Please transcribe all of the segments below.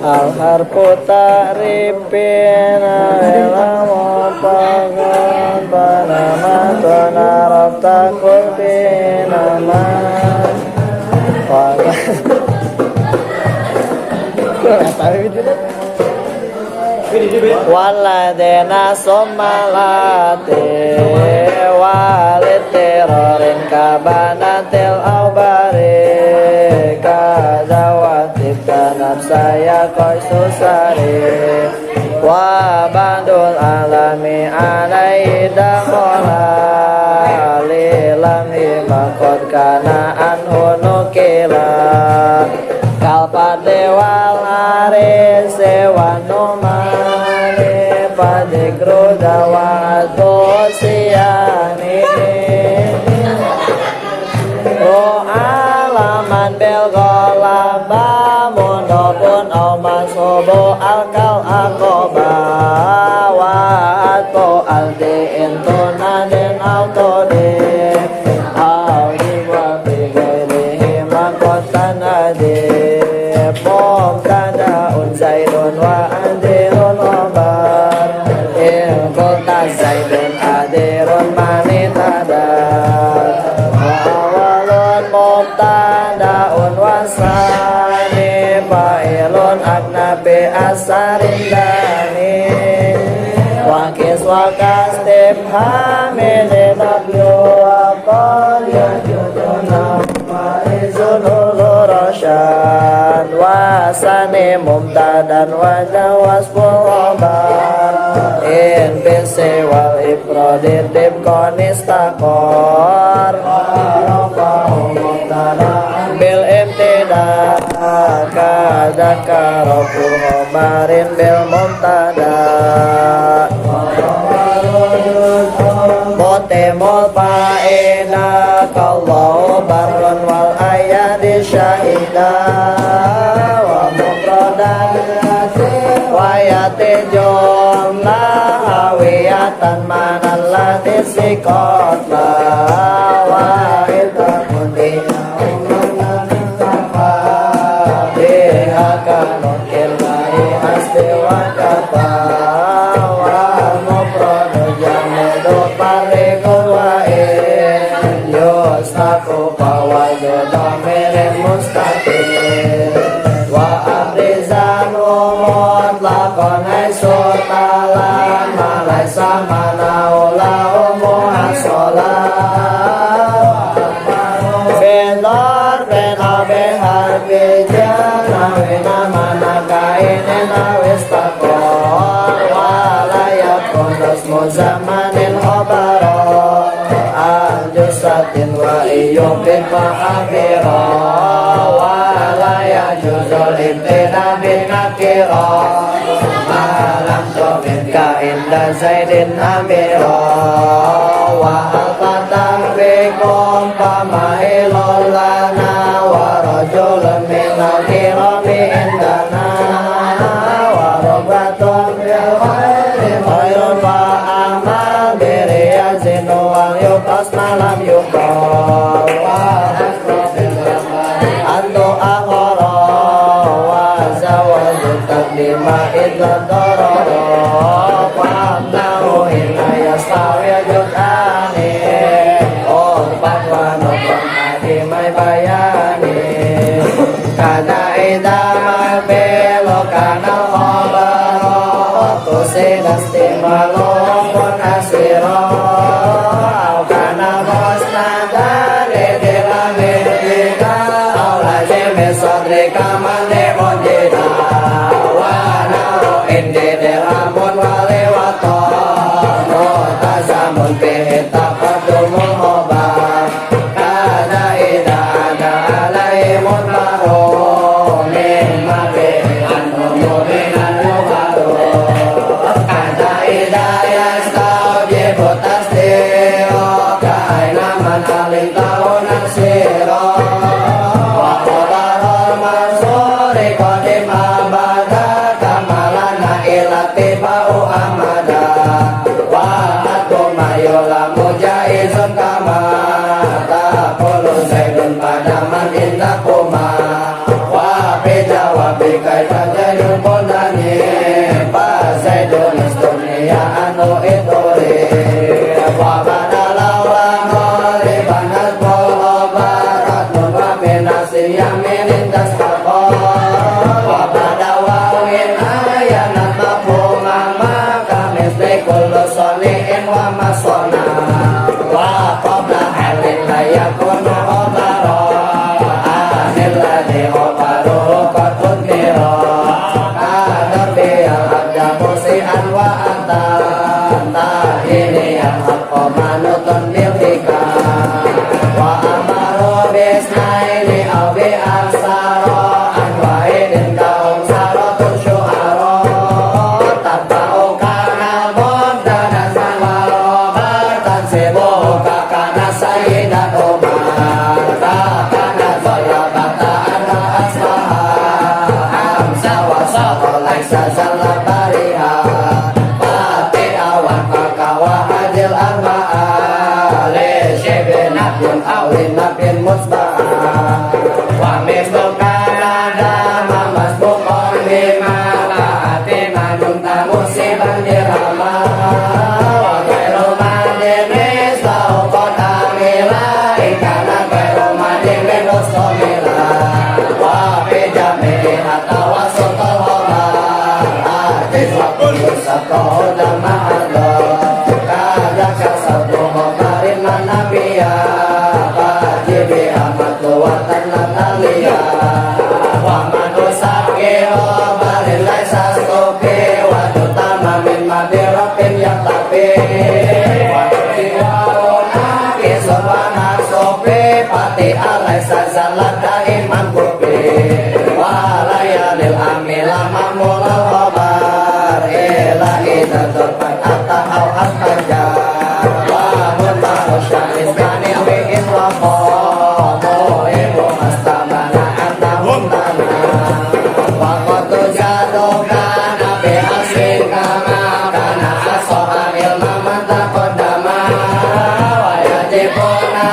Al-harfu ta'rifina ilamu pagun panama tunarab takul binama waladena sommalati walitirorin kabanatil awbari kazawatib tanab saya koi susari wa bandul alami alaida mola lilam himakot kana anhunukila kalpade wal aris sewanumani padikru dawatu siyani o alaman bel golaba mundopun o masobo alkal akoba wa ato aldi intunanin autodin audi wa bigairihi makotan adib mumtada zaidun wa adirun obar ilkota zaidun adirun manitada wa awalun mumtadaun wasani fa'ilun agnabi asarin dani wakis wakas tip hamilin ablu akol yajuduna fa'izun ulurashan wasani mumtadan wajawas pulhobar in bisi wal ifroditib konistakor bil imtida kadaka rofuhobarin bil mumtada motemol fa'ina kallahu barun wal ayadi syahida wa mufradan wayate jumla hawiyatan manallati sikotla wa iltakuti kanun kilai hasti wa kata wa mufradu jamidu parikul wa in yustaku pawaju damirin mustaqim wa abrizan umut lakon hai sotalan malai samana ula umu asolah benor benor behar bejan awena manakain enawis takor walayat kondos muzamanin obaro aljusatin wa iyubin ma'abiro walayat juzul imtina bin nakiro malam tobin ka'inda zaidin amiro wa al-fatah bikum pamahilolana wa rajulun minal kirami indana wa robatun bil khairi khairun wa amal biriyazin wal yukas malam yukal wa asrafil antu akhara wa zawadu taqlima idlan dororo wa amnahu illa yastawi judani umpat wa nukun adimai bayani kana idama belo kana khobaro kusinastimalo pun asiro kana mosnada redela medika aulajeme sadrika mande monjeda wana inde delamun walewato notazamun pehita padumun hobar kana idada alaimun maro mimma behan umuminan lukaru kana idaya staujibu tasdiro kaina manalim tahunan siro wa khobarul mansuri bikai tajayun pondani Pasaidun istunia anu ituri Wabadalawan oli banas bolo barat Nubabinasi yang milintas kapol Wabadawawin ayanat mapumang maka misli kulusoniin wa masona Wa qabla halin layakunu obaro Anil ladhi obaro kotun miro Kadar biyal abda musi'an wa antan Tahini yang hakko manutun bilhika Wa amaru bisnaini awbi aksaro Anwa'idin kaum sarotun syuharo Tabba'u kana mubdadan sanwaro Bartan sibu kakana sayyidat umar Kakana zoya bata anda asmaha Amsa wa saro laisa zalab bariha Pati awan kakawa hadil arba'a Li syibin abdun awin nabin musba'ah Wa mislu kanada mamas bukon lima Kaati manjung tamu siban dirama Wa gairu madin mislau kota mila Ikana gairu madin minus komila Wa pijami hatta wa sultan hobar Hadis wa kudus atau dama adol Kada kasatu hobarin manabiya Bajibi amat luwatan natalia Wa manusaki hobarin laisa stupi Wa tutama min madirapin yang tapi Wa tujiwaun akisun wa naksupi Pati alaisa zalat daiman kupi Wa layalil amila mamulal hobar Ila ida turpan atta au aspajar Wa mutma'u syahis kanil bi'in wa qomu Ibu mastamana anta humtana Wa qotu jatuh kana bihasin kama Kana asohamil maman takodama Wa yajibuna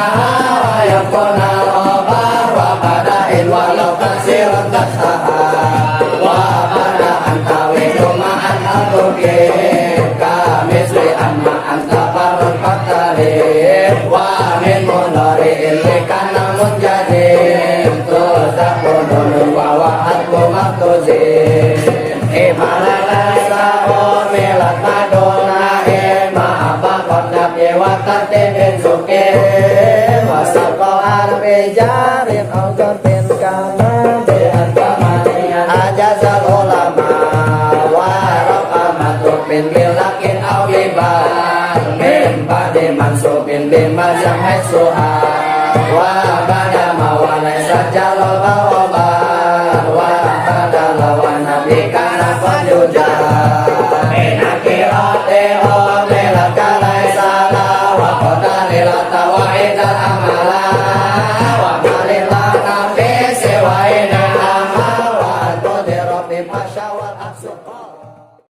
wa yakuna al-obar Wa badain walau kasirun kasaha Wa pada anta widuma'an al-tukim Kamisli amma anta parun fatalib Wa min munari ilikan namun jadim Tuzakudun wa wa'adku maktuzim Imalala sa'ur milat maduna Ilma abakot nabi wa katibin sukim Wasaqo arbi jarin al-jarbin kama Bi'an kamanian ajazal ulama Wa matrubin bilakin au liban Min ba'di mansubin bimazam haitsuha Wa bada mawalai sajalo bawaban Wa bada lawan nabi kana konjuja Inakirate o milat kalai salah Wa kodalila tawa'idal amala